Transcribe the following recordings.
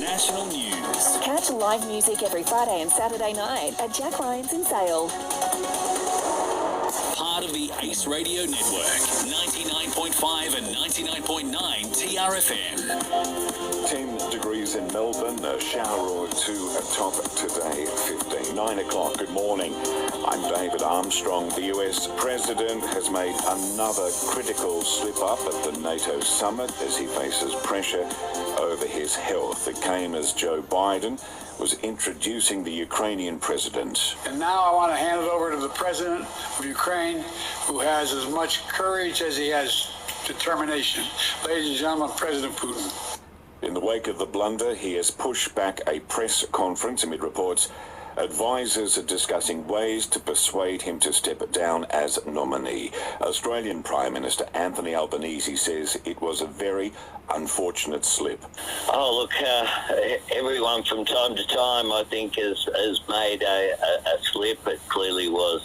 national news. Catch live music every Friday and Saturday night at Jack Ryan's in Sale. Part of the Ace Radio Network, 99.5 and 99.9 TRFM. 10 degrees in Melbourne, a shower or two atop today, 15. 9 o'clock, good morning. I'm David Armstrong. The US President has made another critical slip-up at the NATO summit as he faces pressure over his health. It came as Joe Biden was introducing the Ukrainian president. And now I want to hand it over to the president of Ukraine, who has as much courage as he has determination. Ladies and gentlemen, President Putin. In the wake of the blunder, he has pushed back a press conference amid reports advisors are discussing ways to persuade him to step down as nominee. Australian Prime Minister Anthony Albanese says it was a very unfortunate slip. Oh, look, everyone from time to time, I think, has made a slip. It clearly was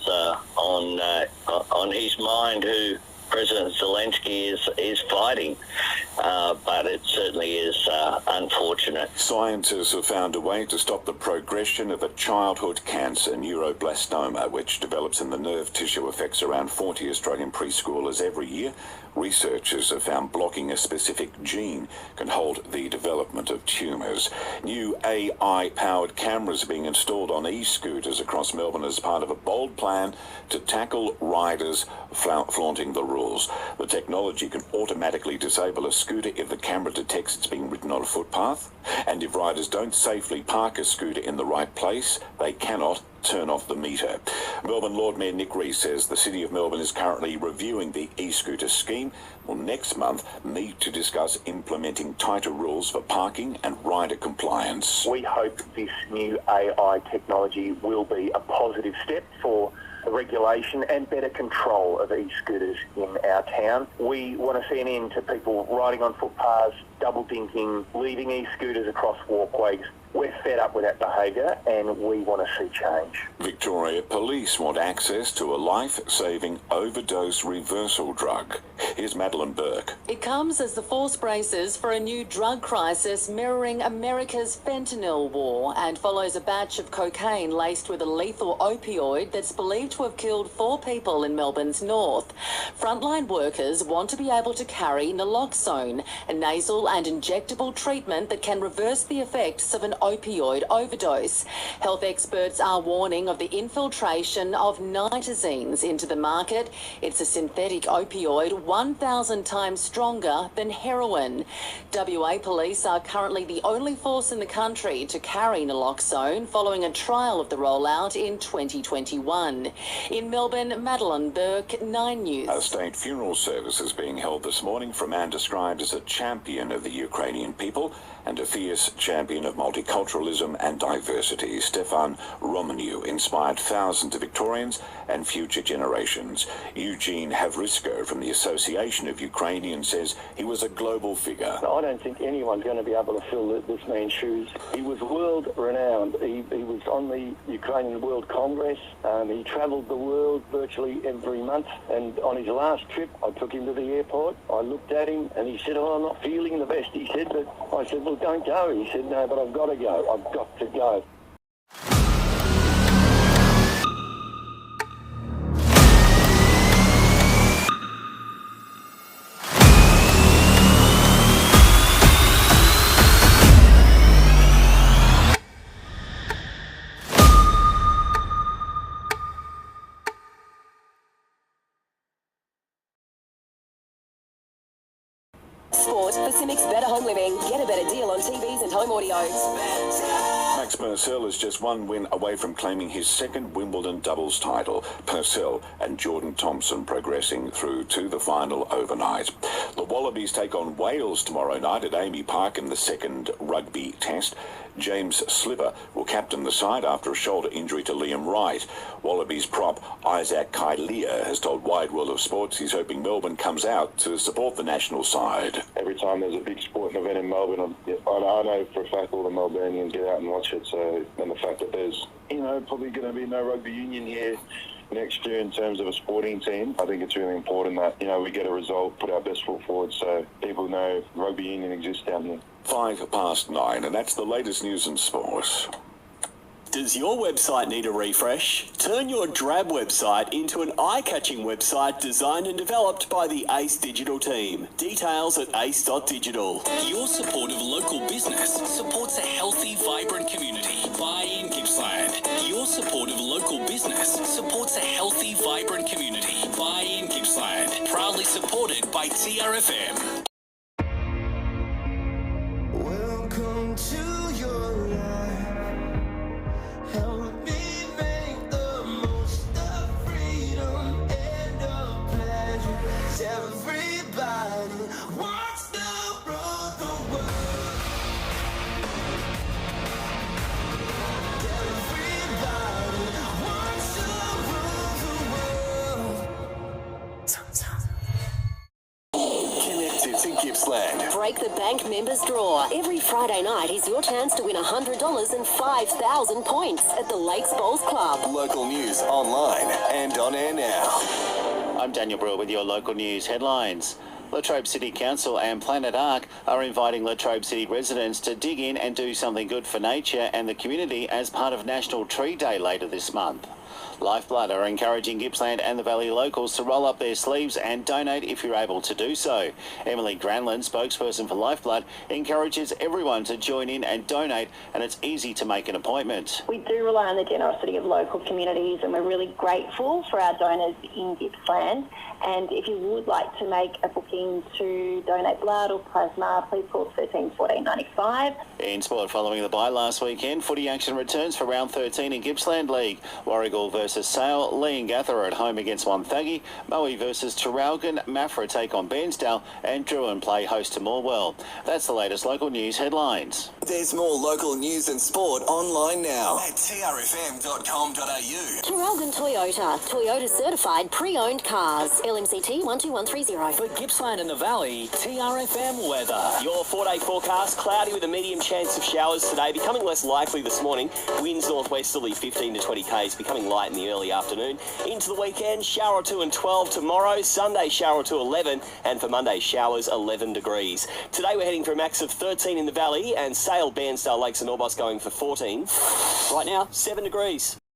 on his mind who President Zelensky is fighting, but it certainly is unfortunate. Scientists have found a way to stop the progression of a childhood cancer, neuroblastoma, which develops in the nerve tissue, affects around 40 Australian preschoolers every year. Researchers have found blocking a specific gene can halt the development of tumours. New AI-powered cameras are being installed on e-scooters across Melbourne as part of a bold plan to tackle riders flaunting the rules. The technology can automatically disable a scooter if the camera detects it's being ridden on a footpath, and if riders don't safely park a scooter in the right place, they cannot turn off the meter. Melbourne Lord Mayor Nick Rees says the City of Melbourne is currently reviewing the e-scooter scheme. Will next month meet to discuss implementing tighter rules for parking and rider compliance. We hope this new AI technology will be a positive step for the regulation and better control of e-scooters in our town. We want to see an end to people riding on footpaths, double dinking, leaving e-scooters across walkways. We're fed up with that behaviour and we want to see change. Victoria Police want access to a life-saving overdose reversal drug. Here's Madeline Burke. It comes as the force braces for a new drug crisis mirroring America's fentanyl war and follows a batch of cocaine laced with a lethal opioid that's believed to have killed 4 people in Melbourne's north. Frontline workers want to be able to carry naloxone, a nasal and injectable treatment that can reverse the effects of an opioid overdose. Health experts are warning of the infiltration of nitazines into the market. It's a synthetic opioid 1,000 times stronger than heroin. WA police are currently the only force in the country to carry naloxone following a trial of the rollout in 2021. In Melbourne, Madeline Burke, 9 News. A state funeral service is being held this morning for a man described as a champion of the Ukrainian people and a fierce champion of multiculturalism and diversity. Stefan Romaniu inspired thousands of Victorians and future generations. Eugene Havrisko from the Association of Ukrainians says he was a global figure. I don't think anyone's going to be able to fill this man's shoes. He was world renowned. He was on the Ukrainian World Congress. He travelled the world virtually every month. And on his last trip, I took him to the airport. I looked at him and he said, "Oh, I'm not feeling the best." He said, but I said, "Well, don't go." He said, "No, but I've got to go. I've got to go." Sport for Cimic's Better Home Living. Get a better deal on TVs and home audio. Max Purcell is just one win away from claiming his second Wimbledon doubles title. Purcell and Jordan Thompson progressing through to the final overnight. The Wallabies take on Wales tomorrow night at Amy Park in the second rugby test. James Sliver will captain the side after a shoulder injury to Liam Wright. Wallabies prop Isaac Kailia has told Wide World of Sports he's hoping Melbourne comes out to support the national side. Every time there's a big sporting event in Melbourne, I know for a fact all the Melburnians get out and watch it. So, and the fact that there's, probably going to be no rugby union here next year in terms of a sporting team, I think it's really important that, we get a result, put our best foot forward so people know rugby union exists down here. 9:05, and that's the latest news and sport. Does your website need a refresh? Turn your drab website into an eye-catching website designed and developed by the ACE Digital team. Details at ace.digital. Your support of local business supports a healthy, vibrant community. Buy in Gippsland. Your support of local business supports a healthy, vibrant community. Buy in Gippsland. Proudly supported by TRFM. Welcome to your life. Help me make the most of freedom and of pleasure. Everybody wants to rule the world. Everybody wants to rule the world. Connected to Gippsland. Break the bank members draw. Every Friday night is your chance to win $100 and 5,000 points at the Lakes Bowls Club. Local news online and on air now. I'm Daniel Brewer with your local news headlines. Latrobe City Council and Planet Ark are inviting Latrobe City residents to dig in and do something good for nature and the community as part of National Tree Day later this month. Lifeblood are encouraging Gippsland and the Valley locals to roll up their sleeves and donate if you're able to do so. Emily Granlund, spokesperson for Lifeblood, encourages everyone to join in and donate, and it's easy to make an appointment. We do rely on the generosity of local communities, and we're really grateful for our donors in Gippsland. And if you would like to make a booking to donate blood or plasma, please call 13 14 95. In sport, following the bye last weekend, footy action returns for round 13 in Gippsland League. Warragul versus Sale, Leongatha are at home against Wonthaggi, Moe versus Traralgon, Maffra take on Bairnsdale, and Druin play host to Morwell. That's the latest local news headlines. There's more local news and sport online now At trfm.com.au. Traralgon Toyota. Toyota certified pre-owned cars. LMCT 12130. For Gippsland and the Valley, TRFM weather. Your 4-day forecast, cloudy with a medium chance of showers today, becoming less likely this morning. Winds northwesterly 15 to 20 k's, becoming light in the early afternoon. Into the weekend, shower or 2 and 12 tomorrow. Sunday, shower or 2, 11. And for Monday, showers 11 degrees. Today, we're heading for a max of 13 in the Valley, and Sale, Bairnsdale, Lakes and Orbost going for 14. Right now, 7 degrees.